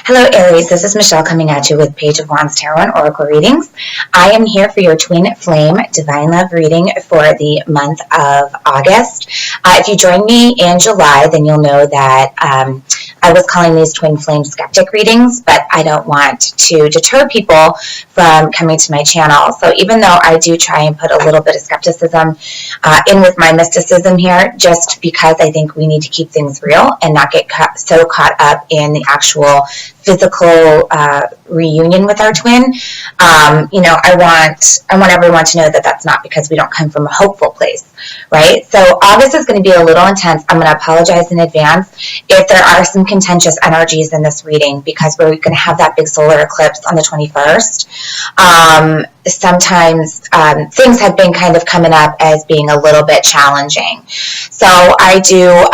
Hello Aries, this is Michelle coming at you with Page of Wands Tarot and Oracle readings. I am here for your Twin Flame Divine Love reading for the month of August. If you joined me in July, then you'll know that I was calling these Twin Flame Skeptic readings, but I don't want to deter people from coming to my channel. So even though I do try and put a little bit of skepticism in with my mysticism here, just because I think we need to keep things real and not get so caught up in the actual physical reunion with our twin. I want everyone to know that that's not because we don't come from a hopeful place, right? So August is going to be a little intense. I'm going to apologize in advance if there are some contentious energies in this reading, because we're going to have that big solar eclipse on the 21st. Sometimes things have been kind of coming up as being a little bit challenging. So I do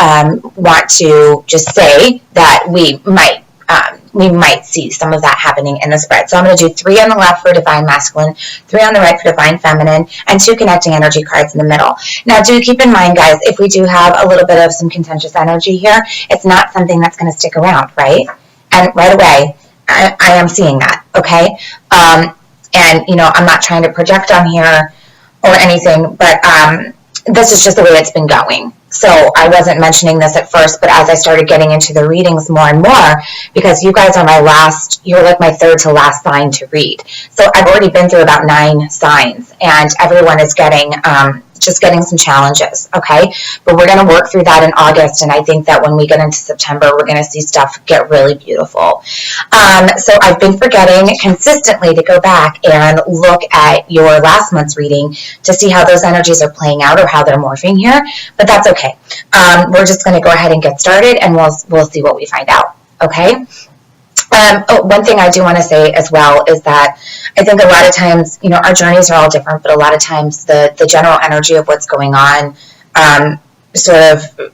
want to just say that we might see some of that happening in the spread. So I'm going to do 3 on the left for Divine Masculine, 3 on the right for Divine Feminine, and 2 connecting energy cards in the middle. Now, do keep in mind, guys, if we do have a little bit of some contentious energy here, it's not something that's going to stick around, right? And right away, I am seeing that, okay? And, I'm not trying to project on here or anything, but this is just the way it's been going. So I wasn't mentioning this at first, but as I started getting into the readings more and more, because you guys are you're like my third to last sign to read. So I've already been through about 9 signs, and everyone is getting some challenges, okay? But we're going to work through that in August, and I think that when we get into September, we're going to see stuff get really beautiful. So I've been forgetting consistently to go back and look at your last month's reading to see how those energies are playing out or how they're morphing here, but that's okay. We're just going to go ahead and get started, and we'll see what we find out, okay? One thing I do want to say as well is that I think a lot of times, our journeys are all different, but a lot of times the general energy of what's going on sort of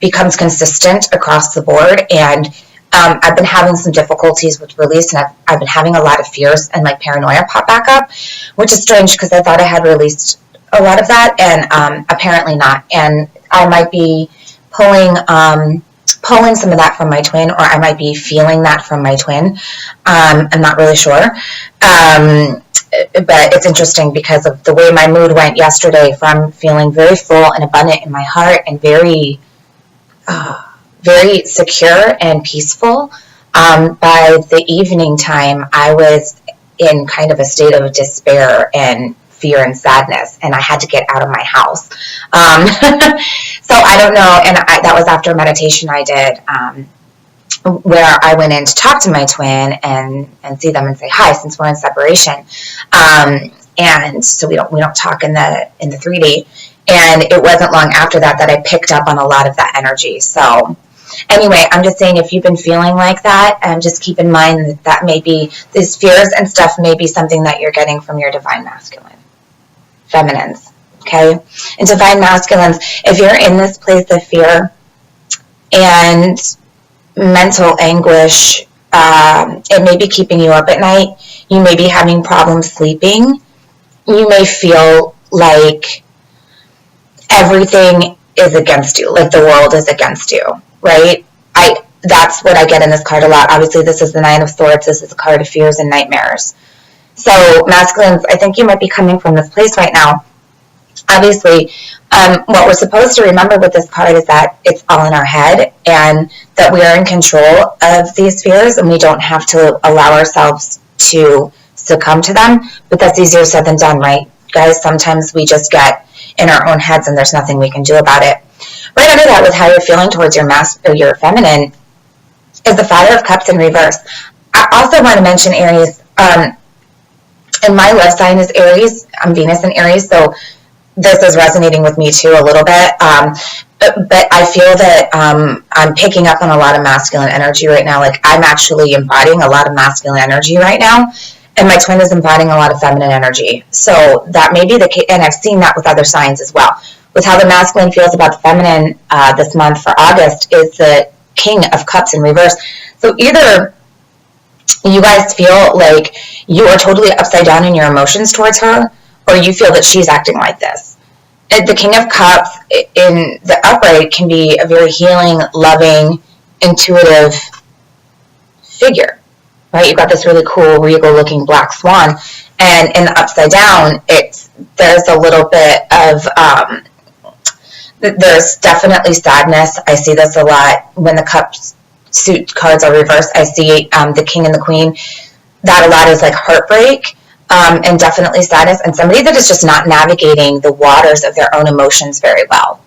becomes consistent across the board. And I've been having some difficulties with release, and I've been having a lot of fears and like paranoia pop back up, which is strange because I thought I had released a lot of that, and apparently not. And I might be pulling some of that from my twin, or I might be feeling that from my twin. I'm not really sure. But it's interesting because of the way my mood went yesterday, from feeling very full and abundant in my heart and very, very secure and peaceful. By the evening time, I was in kind of a state of despair and fear and sadness, and I had to get out of my house. So I don't know, and that was after a meditation I did, where I went in to talk to my twin and see them and say hi, since we're in separation, and so we don't talk in the 3D. And it wasn't long after that I picked up on a lot of that energy. So anyway, I'm just saying, if you've been feeling like that, just keep in mind that maybe these fears and stuff may be something that you're getting from your Divine Masculine feminines, okay? And Divine Masculines, if you're in this place of fear and mental anguish, it may be keeping you up at night. You may be having problems sleeping. You may feel like everything is against you, like the world is against you, right? That's what I get in this card a lot. Obviously, this is the 9 of Swords. This is a card of fears and nightmares. So, masculines, I think you might be coming from this place right now. Obviously, what we're supposed to remember with this card is that it's all in our head, and that we are in control of these fears, and we don't have to allow ourselves to succumb to them. But that's easier said than done, right? Guys, sometimes we just get in our own heads, and there's nothing we can do about it. Right under that, with how you're feeling towards your feminine, is the Five of Cups in reverse. I also want to mention, Aries, and my love sign is Aries. I'm Venus in Aries, so this is resonating with me too a little bit. But I feel that I'm picking up on a lot of masculine energy right now. Like, I'm actually embodying a lot of masculine energy right now, and my twin is embodying a lot of feminine energy. So that may be the case, and I've seen that with other signs as well. With how the masculine feels about the feminine this month for August is the King of Cups in reverse. So either you guys feel like you are totally upside down in your emotions towards her, or you feel that she's acting like this. The King of Cups in the upright can be a very healing, loving, intuitive figure, right? You've got this really cool, regal-looking black swan, and in the upside down, there's a little bit of, there's definitely sadness. I see this a lot when the cup suit cards are reversed. I see the king and the queen. That a lot is like heartbreak, and definitely sadness, and somebody that is just not navigating the waters of their own emotions very well.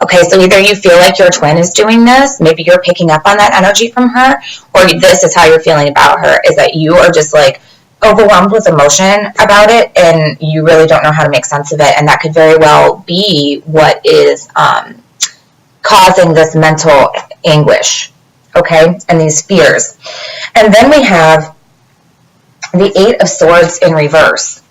Okay, so either you feel like your twin is doing this, maybe you're picking up on that energy from her, or this is how you're feeling about her, is that you are just like overwhelmed with emotion about it, and you really don't know how to make sense of it, and that could very well be what is causing this mental anguish, okay, and these fears. And then we have the Eight of Swords in reverse.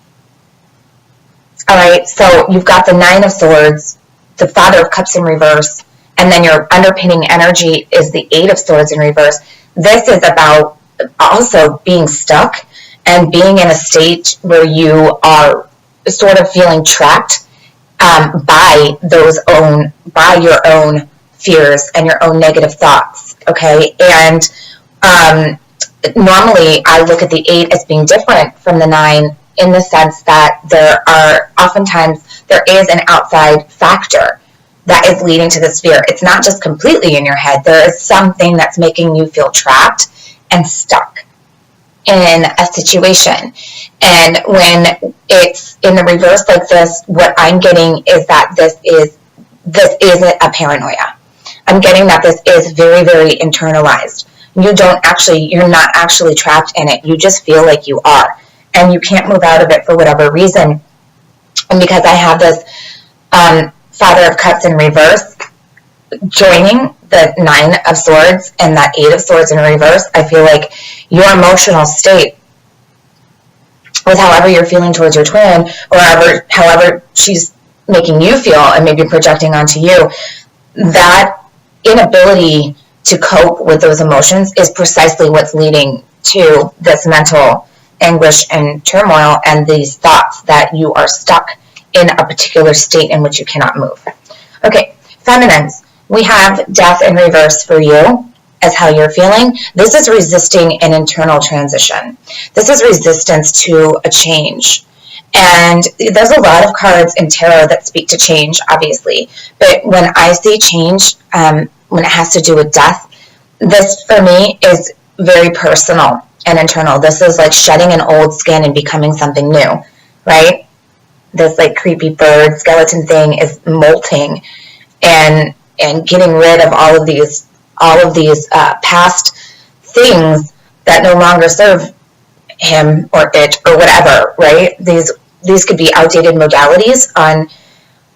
All right, so you've got the Nine of Swords, the Father of Cups in reverse, and then your underpinning energy is the Eight of Swords in reverse. This is about also being stuck and being in a state where you are sort of feeling trapped by your own fears and your own negative thoughts, okay? And normally I look at the Eight as being different from the Nine in the sense that there is an outside factor that is leading to this fear. It's not just completely in your head. There is something that's making you feel trapped and stuck in a situation. And when it's in the reverse like this, what I'm getting is that this isn't a paranoia. I'm getting that this is very, very internalized. You're not actually trapped in it. You just feel like you are. And you can't move out of it for whatever reason. And because I have this Father of Cups in reverse joining the Nine of Swords and that Eight of Swords in reverse, I feel like your emotional state with however you're feeling towards your twin, or however she's making you feel and maybe projecting onto you, that inability to cope with those emotions is precisely what's leading to this mental anguish and turmoil and these thoughts that you are stuck in a particular state in which you cannot move. Okay, feminines, we have Death in reverse for you as how you're feeling. This is resisting an internal transition. This is resistance to a change. And there's a lot of cards in tarot that speak to change, obviously. But when I see change, when it has to do with death, this for me is very personal and internal. This is like shedding an old skin and becoming something new, right? This like creepy bird skeleton thing is molting and getting rid of all of these past things that no longer serve him or it or whatever, right? These could be outdated modalities on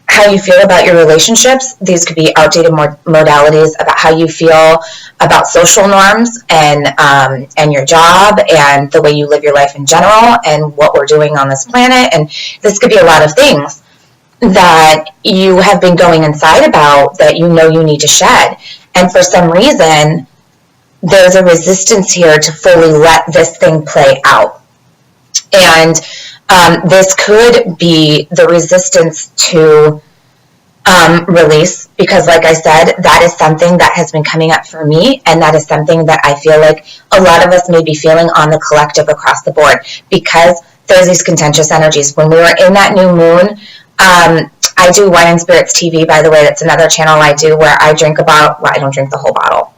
how you feel about your relationships. These could be outdated modalities about how you feel about social norms and your job and the way you live your life in general and what we're doing on this planet. And this could be a lot of things that you have been going inside about that you know you need to shed. And for some reason, there's a resistance here to fully let this thing play out. And this could be the resistance to release, because like I said, that is something that has been coming up for me, and that is something that I feel like a lot of us may be feeling on the collective across the board, because there's these contentious energies. When we were in that new moon, I do Wine and Spirits TV, by the way. That's another channel I do where I drink I don't drink the whole bottle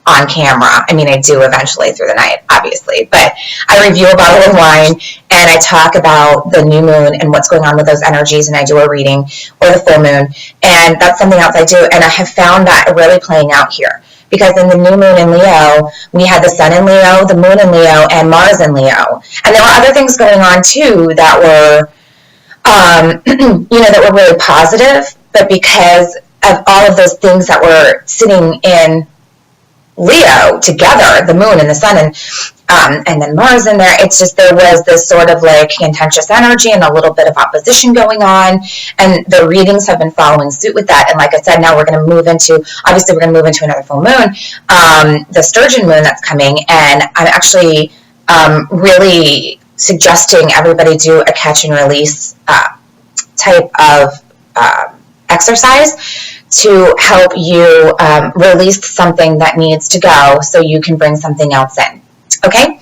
on camera. I mean, I do eventually through the night, obviously, but I review a bottle of wine and I talk about the new moon and what's going on with those energies, and I do a reading, or the full moon, and that's something else I do. And I have found that really playing out here, because in the new moon in Leo, we had the sun in Leo, the moon in Leo, and Mars in Leo, and there were other things going on too that were that were really positive, but because of all of those things that were sitting in Leo together, the moon and the sun and then Mars in there, it's just there was this sort of like contentious energy and a little bit of opposition going on, and the readings have been following suit with that. And like I said, now we're going to move into another full moon, the Sturgeon moon that's coming, and I'm actually really suggesting everybody do a catch and release type of exercise to help you release something that needs to go so you can bring something else in. Okay?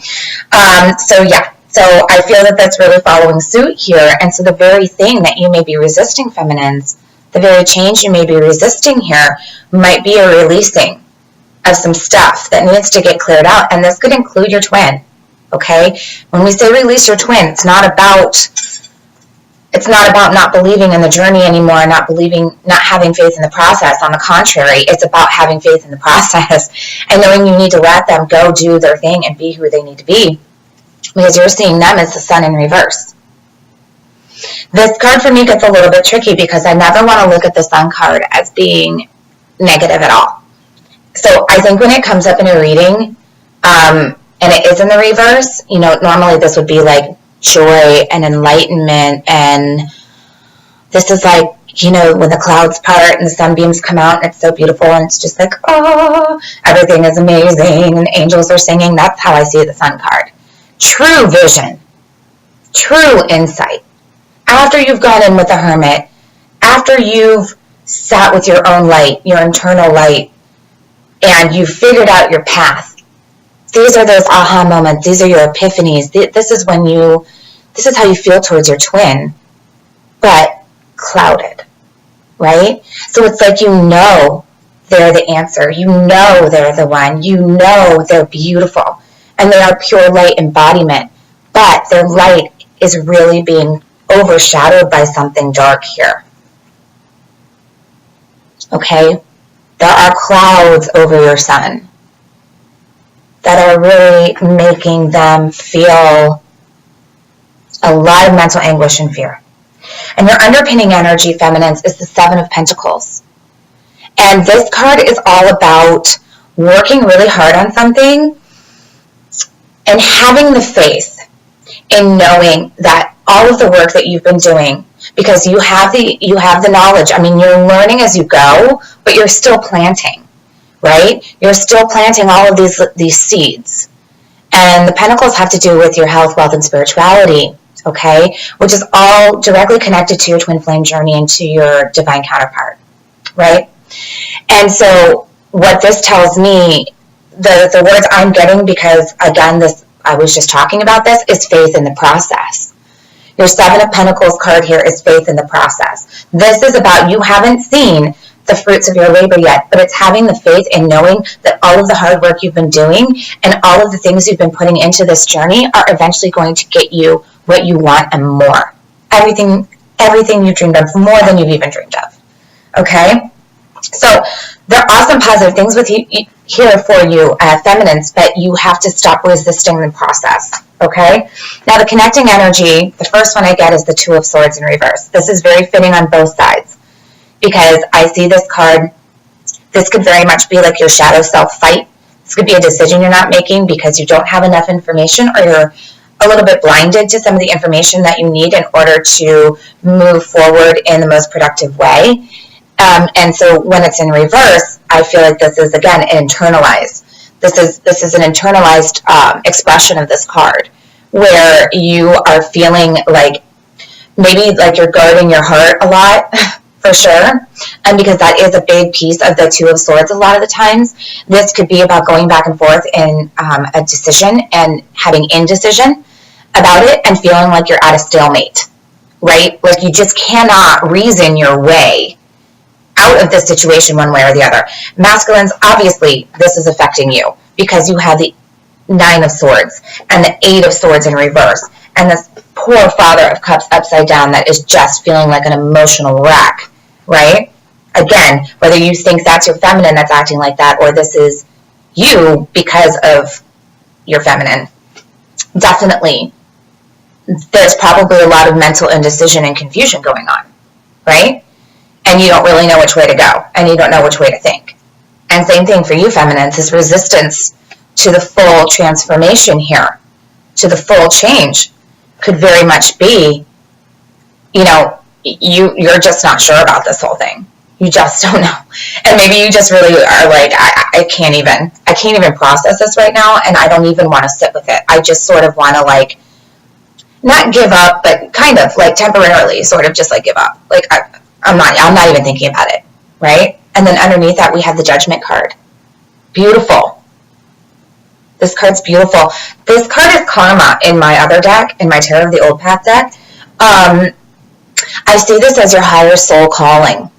So I feel that that's really following suit here. And so the very thing that you may be resisting, feminines, the very change you may be resisting here might be a releasing of some stuff that needs to get cleared out. And this could include your twin. Okay? When we say release your twin, it's not about not believing in the journey anymore, not having faith in the process. On the contrary, it's about having faith in the process and knowing you need to let them go do their thing and be who they need to be, because you're seeing them as the sun in reverse. This card for me gets a little bit tricky because I never want to look at the sun card as being negative at all. So I think when it comes up in a reading, and it is in the reverse, normally this would be like joy and enlightenment, and this is like, when the clouds part and the sunbeams come out and it's so beautiful and it's just like, oh, everything is amazing and angels are singing. That's how I see the sun card. True vision, true insight. After you've gone in with the hermit, after you've sat with your own light, your internal light, and you've figured out your path, these are those aha moments. These are your epiphanies. This is how you feel towards your twin, but clouded, right? So it's like, they're the answer. They're the one. They're beautiful. And they are pure light embodiment. But their light is really being overshadowed by something dark here. Okay? There are clouds over your sun that are really making them feel a lot of mental anguish and fear. And your underpinning energy, feminines, is the Seven of Pentacles. And this card is all about working really hard on something and having the faith in knowing that all of the work that you've been doing, because you have the knowledge. I mean, you're learning as you go, but you're still planting, right? You're still planting all of these seeds. And the pentacles have to do with your health, wealth, and spirituality, okay? Which is all directly connected to your twin flame journey and to your divine counterpart, right? And so what this tells me, the words I'm getting, because again, I was just talking about this, is faith in the process. Your Seven of Pentacles card here is faith in the process. This is about, you haven't seen the fruits of your labor yet, but it's having the faith in knowing that all of the hard work you've been doing and all of the things you've been putting into this journey are eventually going to get you what you want and more. Everything you dreamed of, more than you've even dreamed of. Okay? So there are some positive things with you here for you, feminines, but you have to stop resisting the process. Okay? Now the connecting energy, the first one I get is the Two of Swords in reverse. This is very fitting on both sides, because I see this card, this could very much be like your shadow self fight. This could be a decision you're not making because you don't have enough information, or you're a little bit blinded to some of the information that you need in order to move forward in the most productive way. And so when it's in reverse, I feel like this is, again, internalized. This is an internalized expression of this card, where you are feeling like maybe like you're guarding your heart a lot, for sure. And because that is a big piece of the Two of Swords a lot of the times. This could be about going back and forth in a decision and having indecision about it and feeling like you're at a stalemate, right? Like you just cannot reason your way out of this situation one way or the other. Masculines, obviously, this is affecting you because you have the Nine of Swords and the Eight of Swords in reverse, and this poor Father of Cups upside down that is just feeling like an emotional wreck, right? Again, whether you think that's your feminine that's acting like that, or this is you because of your feminine, definitely there's probably a lot of mental indecision and confusion going on, right? And you don't really know which way to go, and you don't know which way to think. And same thing for you, feminines, is resistance to the full transformation here, to the full change, could very much be, you're just not sure about this whole thing. You just don't know. And maybe you just really are like, I can't even process this right now, and I don't even want to sit with it. I just sort of want to, like, not give up, but kind of like temporarily sort of just like give up. Like, I'm not even thinking about it, right? And then underneath that, we have the Judgment card. Beautiful. This card's beautiful. This card is Karma in my other deck, in my Tarot of the Old Path deck. I see this as your higher soul calling.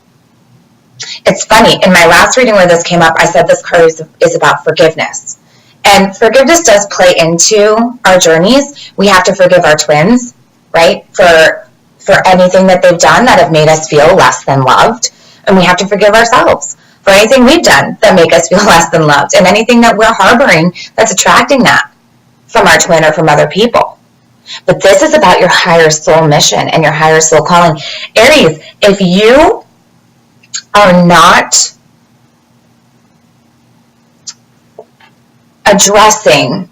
It's funny, in my last reading where this came up, I said this card is about forgiveness. And forgiveness does play into our journeys. We have to forgive our twins, right, for anything that they've done that have made us feel less than loved. And we have to forgive ourselves for anything we've done that make us feel less than loved, and anything that we're harboring that's attracting that from our twin or from other people. But this is about your higher soul mission and your higher soul calling. Aries, if you are not addressing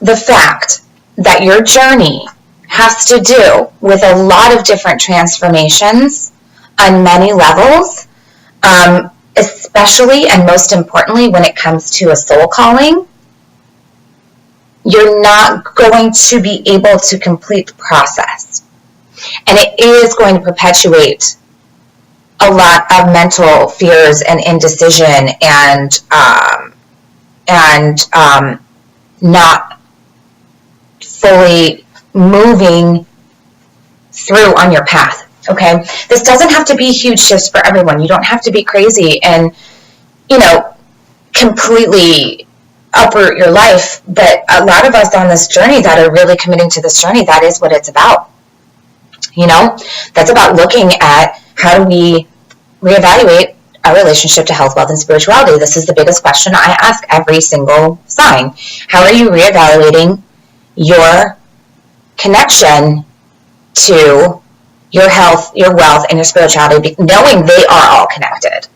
the fact that your journey has to do with a lot of different transformations on many levels, especially and most importantly when it comes to a soul calling, you're not going to be able to complete the process. And it is going to perpetuate a lot of mental fears and indecision and not fully moving through on your path. Okay, this doesn't have to be huge shifts for everyone. You don't have to be crazy and, completely uproot your life. But a lot of us on this journey that are really committing to this journey, that is what it's about. That's about looking at how do we reevaluate our relationship to health, wealth, and spirituality. This is the biggest question I ask every single sign. How are you reevaluating your connection to your health, your wealth, and your spirituality, knowing they are all connected,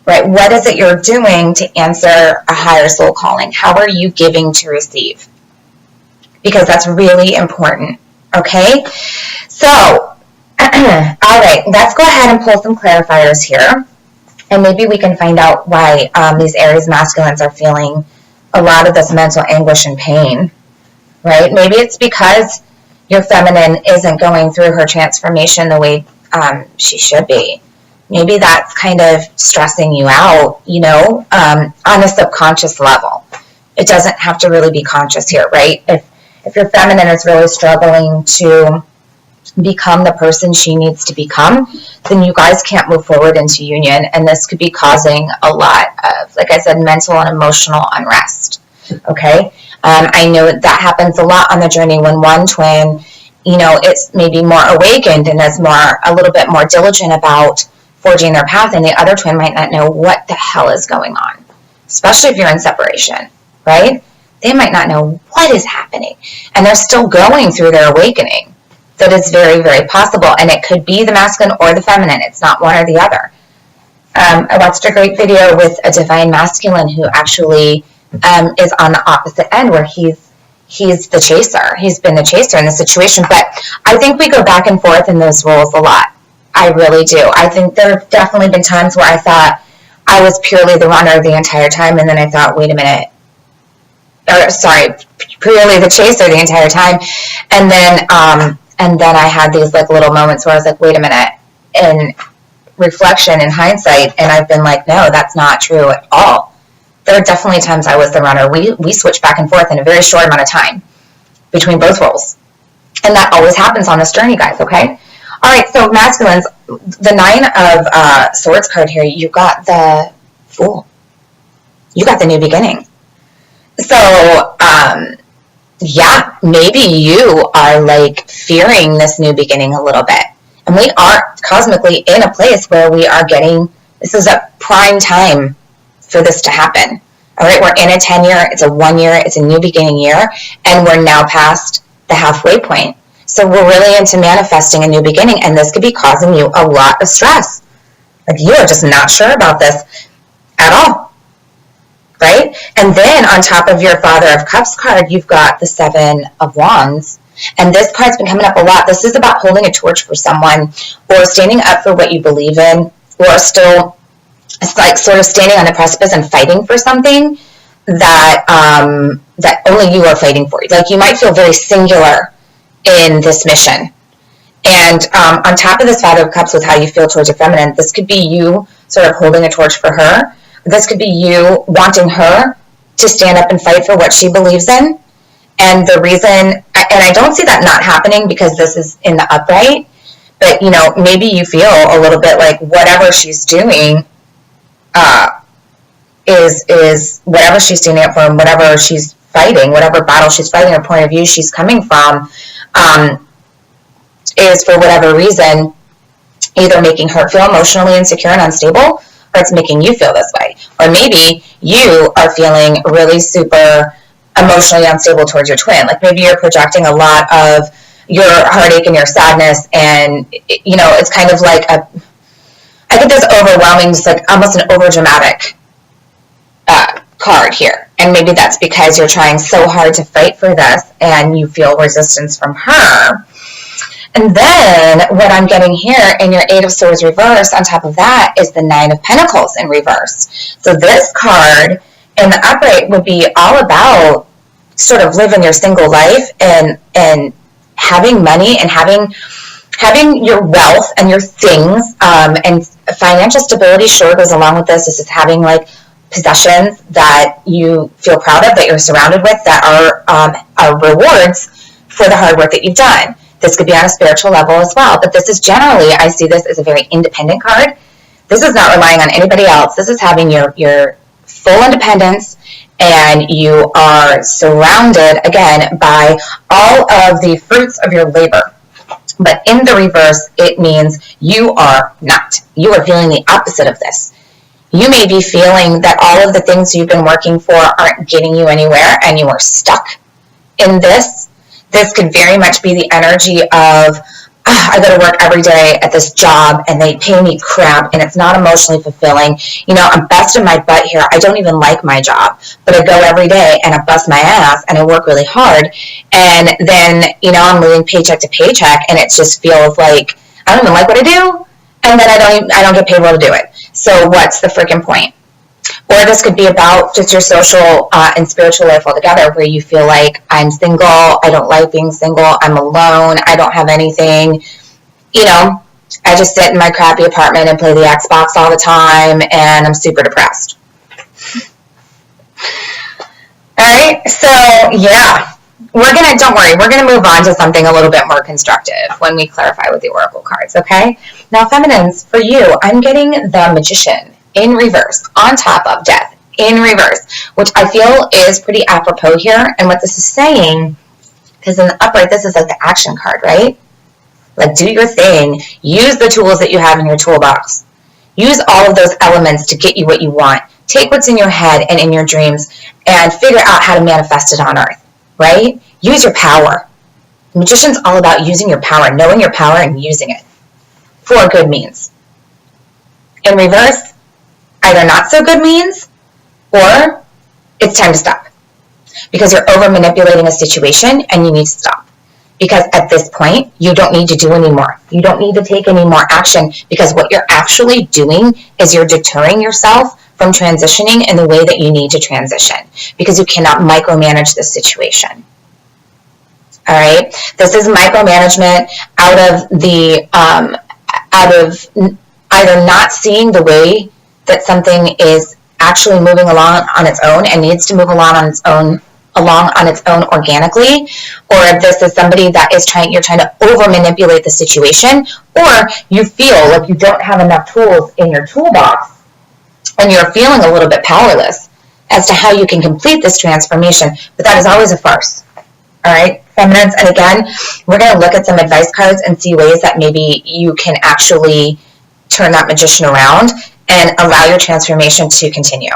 right? What is it you're doing to answer a higher soul calling? How are you giving to receive? Because that's really important, okay? So, all right, let's go ahead and pull some clarifiers here, and maybe we can find out why these Aries masculines are feeling a lot of this mental anguish and pain, right? Maybe it's because your feminine isn't going through her transformation the way she should be. Maybe that's kind of stressing you out, on a subconscious level. It doesn't have to really be conscious here, right? If your feminine is really struggling to become the person she needs to become, then you guys can't move forward into union, and this could be causing a lot of, like I said, mental and emotional unrest, okay? I know that happens a lot on the journey when one twin, it's maybe more awakened and is a little bit more diligent about forging their path, and the other twin might not know what the hell is going on, especially if you're in separation, right? They might not know what is happening, and they're still going through their awakening. That is very, very possible, and it could be the masculine or the feminine. It's not one or the other. I watched a great video with a divine masculine who actually is on the opposite end, where he's the chaser. He's been the chaser in the situation. But I think we go back and forth in those roles a lot. I really do. I think there have definitely been times where I thought I was purely the runner the entire time, and then I thought, wait a minute. Purely the chaser the entire time. And then I had these little moments where I was like, wait a minute, in reflection, in hindsight, and I've been like, no, that's not true at all. There are definitely times I was the runner. We switch back and forth in a very short amount of time between both roles. And that always happens on this journey, guys, okay? All right, so masculines, the 9 of Swords card here, you got the Fool. You got the new beginning. So, yeah, maybe you are fearing this new beginning a little bit. And we are cosmically in a place where we are this is a prime time for this to happen. All right, we're in a 10-year, it's a 1 year, it's a new beginning year, and we're now past the halfway point. So we're really into manifesting a new beginning, and this could be causing you a lot of stress. You are just not sure about this at all. Right? And then on top of your Father of Cups card, you've got the 7 of Wands. And this card's been coming up a lot. This is about holding a torch for someone, or standing up for what you believe in, or still, it's sort of standing on the precipice and fighting for something that that only you are fighting for. You might feel very singular in this mission. And on top of this Father of Cups, with how you feel towards your feminine, this could be you sort of holding a torch for her. This could be you wanting her to stand up and fight for what she believes in. And the reason, and I don't see that not happening because this is in the upright, but, you know, maybe you feel a little bit like whatever she's doing is whatever she's standing up for and whatever she's fighting, whatever battle she's fighting or point of view she's coming from, is for whatever reason either making her feel emotionally insecure and unstable, or it's making you feel this way. Or maybe you are feeling really super emotionally unstable towards your twin. Like maybe you're projecting a lot of your heartache and your sadness, and, you know, it's kind of like I think there's overwhelming, just like almost an overdramatic card here. And maybe that's because you're trying so hard to fight for this and you feel resistance from her. And then what I'm getting here in your Eight of Swords reverse on top of that is the Nine of Pentacles in reverse. So this card in the upright would be all about sort of living your single life and having money and having your wealth and your things, and financial stability sure goes along with this. This is having like possessions that you feel proud of, that you're surrounded with, that are rewards for the hard work that you've done. This could be on a spiritual level as well, but this is generally, I see this as a very independent card. This is not relying on anybody else. This is having your full independence, and you are surrounded, again, by all of the fruits of your labor. But in the reverse, it means you are not. You are feeling the opposite of this. You may be feeling that all of the things you've been working for aren't getting you anywhere, and you are stuck in this. This could very much be the energy of, I go to work every day at this job and they pay me crap and it's not emotionally fulfilling. You know, I'm busting my butt here. I don't even like my job, but I go every day and I bust my ass and I work really hard. And then, you know, I'm living paycheck to paycheck and it just feels like I don't even like what I do. And then I don't get paid well to do it. So what's the freaking point? Or this could be about just your social and spiritual life altogether, where you feel like I'm single, I don't like being single, I'm alone, I don't have anything. You know, I just sit in my crappy apartment and play the Xbox all the time, and I'm super depressed. All right, so yeah, don't worry, we're gonna move on to something a little bit more constructive when we clarify with the Oracle cards, okay? Now, feminines, for you, I'm getting the Magician in reverse, on top of Death, in reverse, which I feel is pretty apropos here. And what this is saying, because in the upright, this is like the action card, right? Like, do your thing. Use the tools that you have in your toolbox. Use all of those elements to get you what you want. Take what's in your head and in your dreams and figure out how to manifest it on earth, right? Use your power. The Magician's all about using your power, knowing your power and using it for good means. In reverse, either not so good means, or it's time to stop. Because you're over manipulating a situation and you need to stop. Because at this point, you don't need to do anymore. You don't need to take any more action, because what you're actually doing is you're deterring yourself from transitioning in the way that you need to transition, because you cannot micromanage this situation. All right? This is micromanagement out of either not seeing the way that something is actually moving along on its own and needs to move along on its own organically, or if this is somebody that is you're trying to over manipulate the situation, or you feel like you don't have enough tools in your toolbox and you're feeling a little bit powerless as to how you can complete this transformation. But that is always a farce. All right, feminines, and again, we're going to look at some advice cards and see ways that maybe you can actually turn that Magician around and allow your transformation to continue,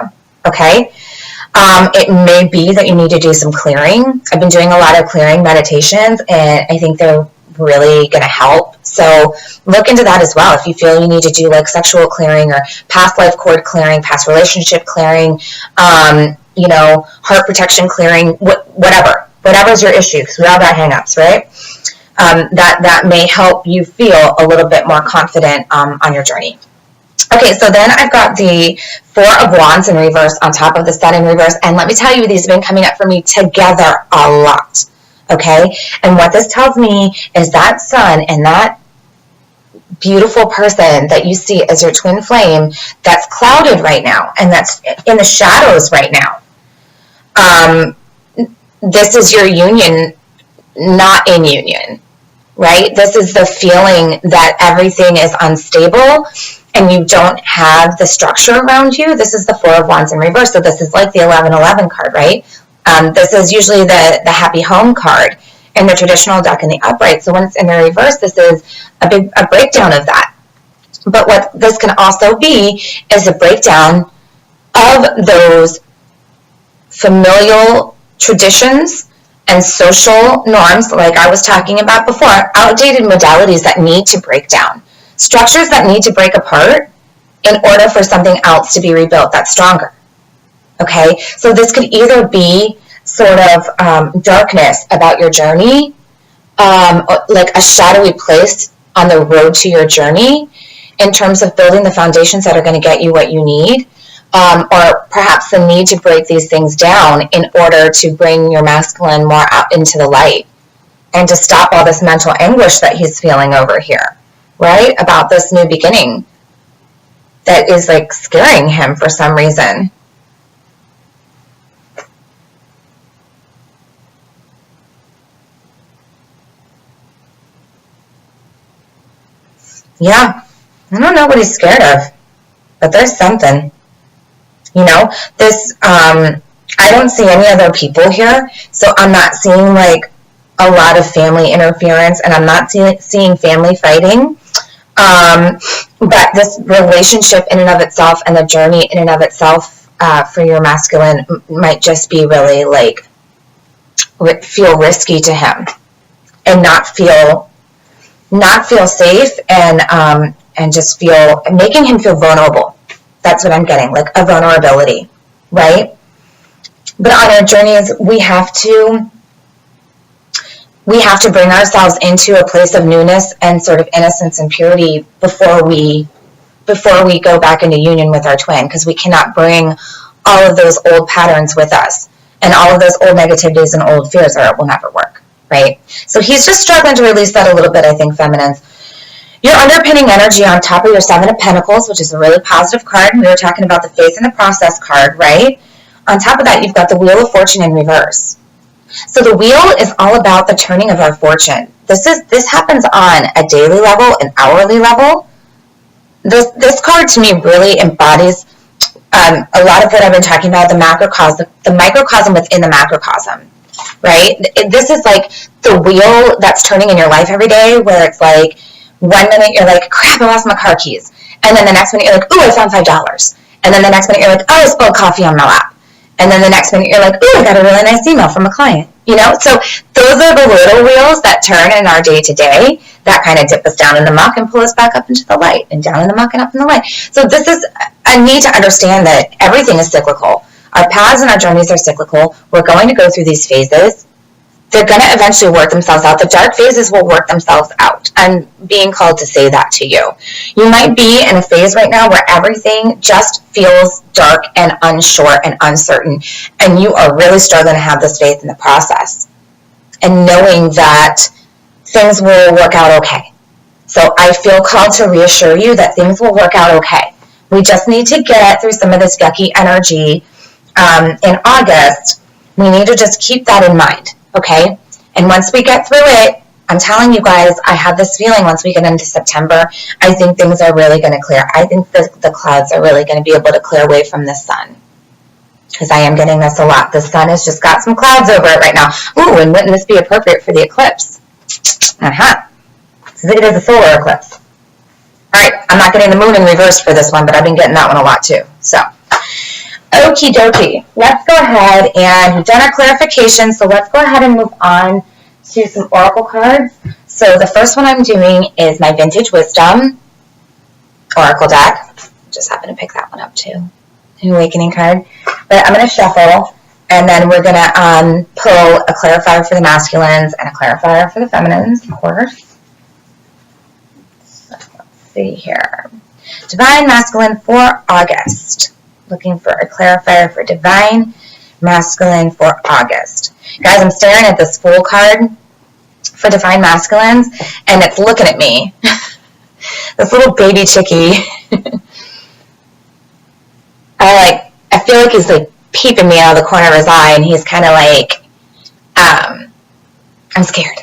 okay? It may be that you need to do some clearing. I've been doing a lot of clearing meditations, and I think they're really going to help. So look into that as well. If you feel you need to do like sexual clearing or past life cord clearing, past relationship clearing, heart protection clearing, whatever's your issue, because we all got hang-ups, right? That may help you feel a little bit more confident on your journey. Okay, so then I've got the Four of Wands in reverse on top of the Sun in reverse. And let me tell you, these have been coming up for me together a lot, okay? And what this tells me is that Sun and that beautiful person that you see as your twin flame, that's clouded right now and that's in the shadows right now. This is your union, not in union, right? This is the feeling that everything is unstable and you don't have the structure around you. This is the Four of Wands in reverse. So this is like the 1111 card, right? This is usually the happy home card in the traditional deck in the upright. So when it's in the reverse, this is a breakdown of that. But what this can also be is a breakdown of those familial traditions and social norms, like I was talking about before, outdated modalities that need to break down, structures that need to break apart in order for something else to be rebuilt that's stronger. Okay, so this could either be sort of darkness about your journey, like a shadowy place on the road to your journey in terms of building the foundations that are going to get you what you need, or perhaps the need to break these things down in order to bring your masculine more out into the light and to stop all this mental anguish that he's feeling over here, right? About this new beginning that is like scaring him for some reason. Yeah, I don't know what he's scared of, but there's something. You know, this, I don't see any other people here, so I'm not seeing like a lot of family interference, and I'm not seeing family fighting. But this relationship in and of itself and the journey in and of itself for your masculine might just be really like feel risky to him and not feel safe, and just feel making him feel vulnerable. That's what I'm getting, like a vulnerability, right? But on our journeys, we have to bring ourselves into a place of newness and sort of innocence and purity before we go back into union with our twin, because we cannot bring all of those old patterns with us and all of those old negativities and old fears, or it will never work, right? So he's just struggling to release that a little bit, I think, feminines. Your underpinning energy on top of your Seven of Pentacles, which is a really positive card. We were talking about the faith in the process card, right? On top of that, you've got the Wheel of Fortune in reverse. So the wheel is all about the turning of our fortune. This happens on a daily level, an hourly level. This card to me really embodies a lot of what I've been talking about, the microcosm within the macrocosm, right? This is like the wheel that's turning in your life every day, where it's like, 1 minute you're like, crap, I lost my car keys. And then the next minute you're like, ooh, I found $5. And then the next minute you're like, oh, I spilled coffee on my lap. And then the next minute you're like, ooh, I got a really nice email from a client. You know, so those are the little wheels that turn in our day to day that kind of dip us down in the muck and pull us back up into the light, and down in the muck and up in the light. So this is a need to understand that everything is cyclical. Our paths and our journeys are cyclical. We're going to go through these phases. They're going to eventually work themselves out. The dark phases will work themselves out. I'm being called to say that to you. You might be in a phase right now where everything just feels dark and unsure and uncertain, and you are really struggling to have this faith in the process and knowing that things will work out okay. So I feel called to reassure you that things will work out okay. We just need to get through some of this yucky energy in August. We need to just keep that in mind. Okay, and once we get through it, I'm telling you guys, I have this feeling once we get into September, I think things are really going to clear. I think the clouds are really going to be able to clear away from the sun, because I am getting this a lot. The sun has just got some clouds over it right now. Ooh, and wouldn't this be appropriate for the eclipse? So it is a solar eclipse. All right, I'm not getting the moon in reverse for this one, but I've been getting that one a lot too. So, okie dokie. Let's go ahead, and we've done our clarification, so let's go ahead and move on to some oracle cards. So the first one I'm doing is my Vintage Wisdom oracle deck. Just happened to pick that one up too. An awakening card. But I'm going to shuffle, and then we're going to pull a clarifier for the masculines and a clarifier for the feminines, of course. So let's see here. Divine Masculine for August. Looking for a clarifier for Divine Masculine for August. Guys, I'm staring at this Fool card for Divine Masculines, and it's looking at me. This little baby chickie. I feel like he's like peeping me out of the corner of his eye, and he's kind of like, I'm scared.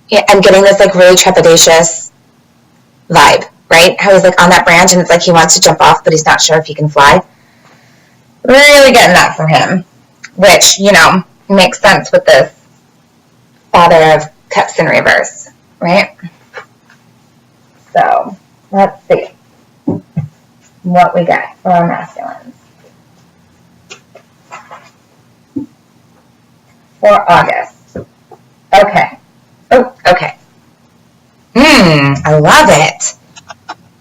Yeah, I'm getting this like really trepidatious vibe, right? How he's like on that branch and it's like he wants to jump off, but he's not sure if he can fly. Really getting that from him, which, you know, makes sense with this Father of Cups in reverse, right? So let's see what we got for our masculines for August. Okay. Oh, okay. I love it.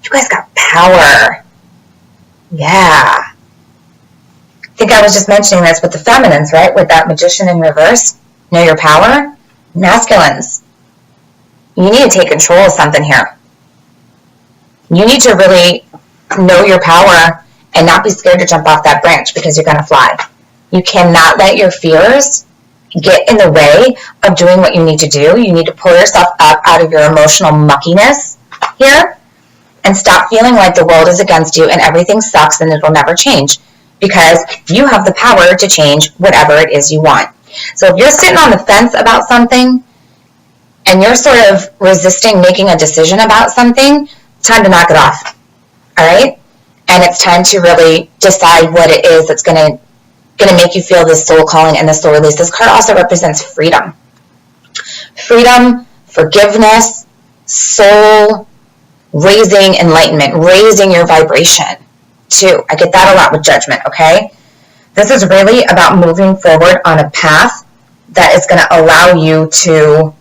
You guys got power. Yeah. I think I was just mentioning this with the feminines, right? With that Magician in reverse. Know your power. Masculines. You need to take control of something here. You need to really know your power and not be scared to jump off that branch because you're going to fly. You cannot let your fears get in the way of doing what you need to do. You need to pull yourself up out of your emotional muckiness here and stop feeling like the world is against you and everything sucks and it'll never change, because you have the power to change whatever it is you want. So if you're sitting on the fence about something and you're sort of resisting making a decision about something, it's time to knock it off. All right? And it's time to really decide what it is that's going to make you feel this soul calling and this soul release. This card also represents freedom. Freedom, forgiveness, soul, raising enlightenment, raising your vibration too. I get that a lot with Judgment, okay? This is really about moving forward on a path that is going to allow you to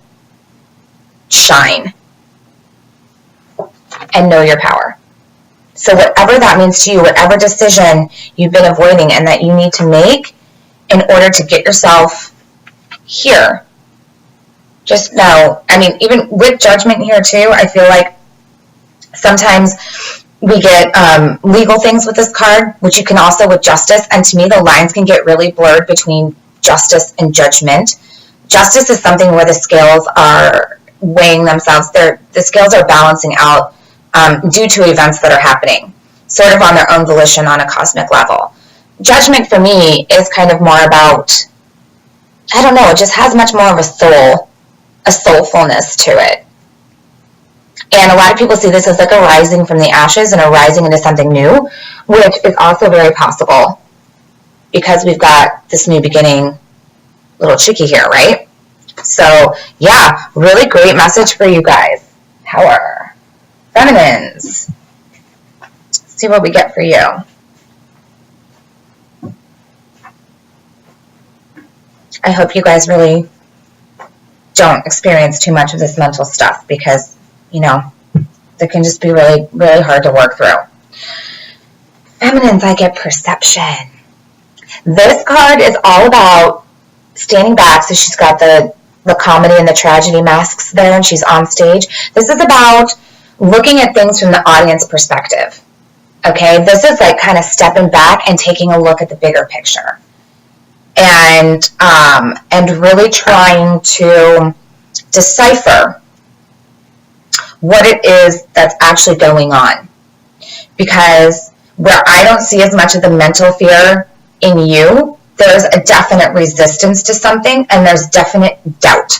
shine and know your power. So whatever that means to you, whatever decision you've been avoiding and that you need to make in order to get yourself here, just know, I mean, even with Judgment here too, I feel like sometimes we get legal things with this card, which you can also with Justice, and to me the lines can get really blurred between Justice and Judgment. Justice is something where the scales are weighing themselves, the scales are balancing out due to events that are happening, sort of on their own volition on a cosmic level. Judgment for me is kind of more about, I don't know, it just has much more of a soulfulness to it. And a lot of people see this as like a rising from the ashes and a rising into something new, which is also very possible because we've got this new beginning little chickie here, right? So yeah, really great message for you guys. Power. Feminines. Let's see what we get for you. I hope you guys really don't experience too much of this mental stuff because, you know, it can just be really, really hard to work through. Feminines, I get perception. This card is all about standing back. So she's got the comedy and the tragedy masks there and she's on stage. This is about looking at things from the audience perspective. Okay, this is like kind of stepping back and taking a look at the bigger picture, and really trying to decipher what it is that's actually going on. Because where I don't see as much of the mental fear in you, there's a definite resistance to something, and there's definite doubt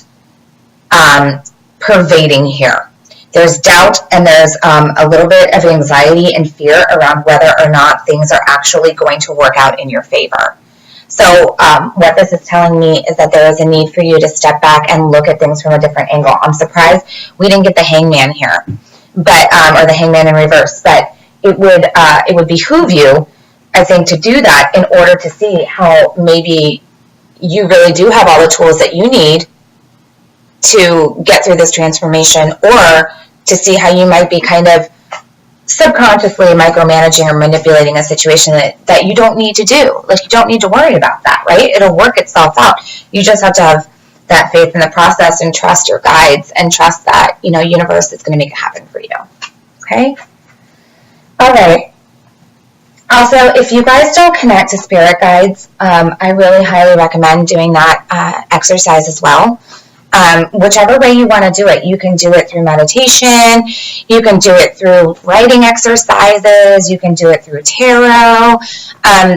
pervading here. There's doubt and there's a little bit of anxiety and fear around whether or not things are actually going to work out in your favor. So what this is telling me is that there is a need for you to step back and look at things from a different angle. I'm surprised we didn't get the Hangman here, but or the Hangman in reverse. But it would behoove you, I think, to do that in order to see how maybe you really do have all the tools that you need to get through this transformation, or to see how you might be kind of subconsciously micromanaging or manipulating a situation that you don't need to do. Like, you don't need to worry about that, right? It'll work itself out. You just have to have that faith in the process and trust your guides and trust that, you know, universe is going to make it happen for you. Okay? All right. Also, if you guys don't connect to spirit guides, I really highly recommend doing that exercise as well. whichever way you want to do it. You can do it through meditation. You can do it through writing exercises. You can do it through tarot.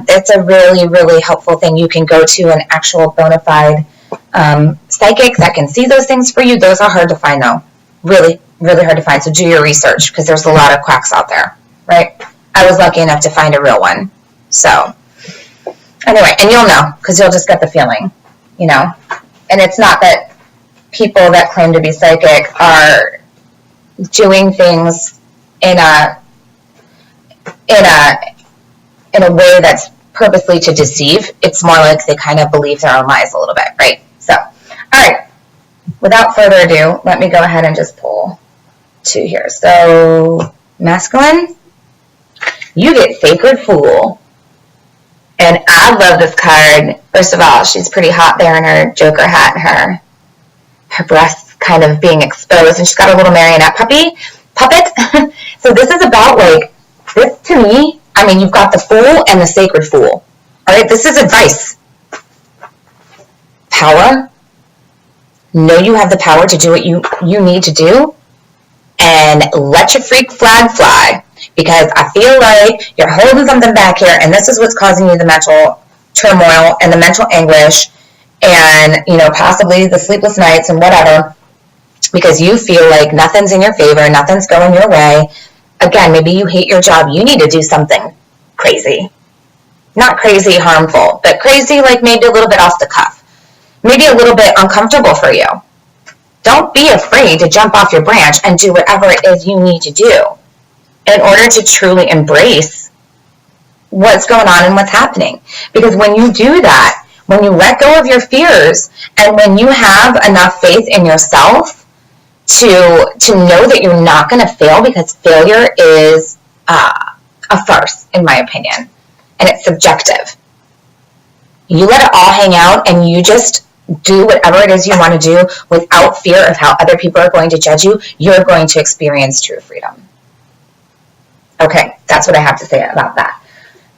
It's a really, really helpful thing. You can go to an actual bona fide psychic that can see those things for you. Those are hard to find, though. Really, really hard to find. So do your research, because there's a lot of quacks out there, right? I was lucky enough to find a real one. So anyway, and you'll know, because you'll just get the feeling, you know. And it's not that people that claim to be psychic are doing things in a way that's purposely to deceive. It's more like they kind of believe their own lies a little bit, right? So, all right. Without further ado, let me go ahead and just pull two here. So, masculine, you get Sacred Fool. And I love this card. First of all, she's pretty hot there in her Joker hat and her breasts kind of being exposed. And she's got a little marionette puppet. So this is about, like, this to me, I mean, you've got the Fool and the Sacred Fool. All right, this is advice. Power. Know you have the power to do what you need to do. And let your freak flag fly. Because I feel like you're holding something back here, and this is what's causing you the mental turmoil and the mental anguish and, you know, possibly the sleepless nights and whatever, because you feel like nothing's in your favor, nothing's going your way. Again, maybe you hate your job. You need to do something crazy. Not crazy harmful, but crazy like maybe a little bit off the cuff. Maybe a little bit uncomfortable for you. Don't be afraid to jump off your branch and do whatever it is you need to do in order to truly embrace what's going on and what's happening. Because when you do that, when you let go of your fears, and when you have enough faith in yourself to know that you're not going to fail, because failure is a farce, in my opinion, and it's subjective. You let it all hang out, and you just do whatever it is you want to do without fear of how other people are going to judge you, you're going to experience true freedom. Okay, that's what I have to say about that.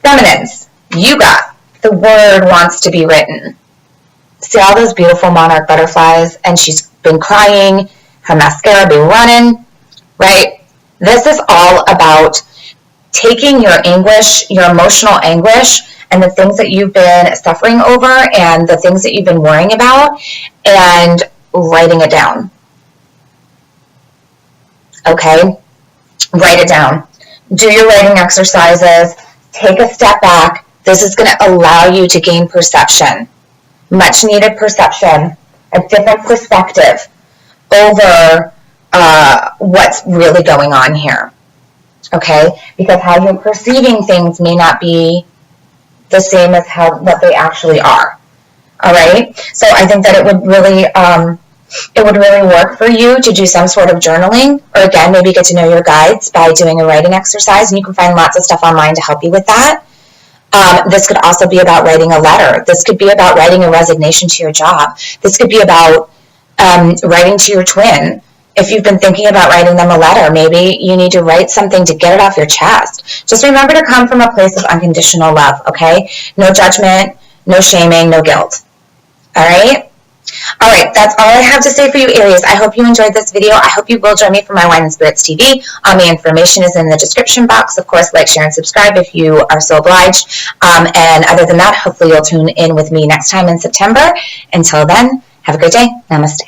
Feminines, you got the word wants to be written. See all those beautiful monarch butterflies? And she's been crying, her mascara been running, right? This is all about taking your anguish, your emotional anguish, and the things that you've been suffering over and the things that you've been worrying about, and writing it down. Okay? Write it down. Do your writing exercises. Take a step back. This is going to allow you to gain perception, much needed perception, a different perspective over what's really going on here. Okay? Because how you're perceiving things may not be the same as what they actually are. All right? So I think that it would really work for you to do some sort of journaling, or again, maybe get to know your guides by doing a writing exercise, and you can find lots of stuff online to help you with that. This could also be about writing a letter. This could be about writing a resignation to your job. This could be about writing to your twin. If you've been thinking about writing them a letter, maybe you need to write something to get it off your chest. Just remember to come from a place of unconditional love, okay? No judgment, no shaming, no guilt. All right? All right, that's all I have to say for you, Aries. I hope you enjoyed this video. I hope you will join me for my Wine and Spirits TV. All the information is in the description box. Of course, like, share, and subscribe if you are so obliged. And other than that, hopefully you'll tune in with me next time in September. Until then, have a great day. Namaste.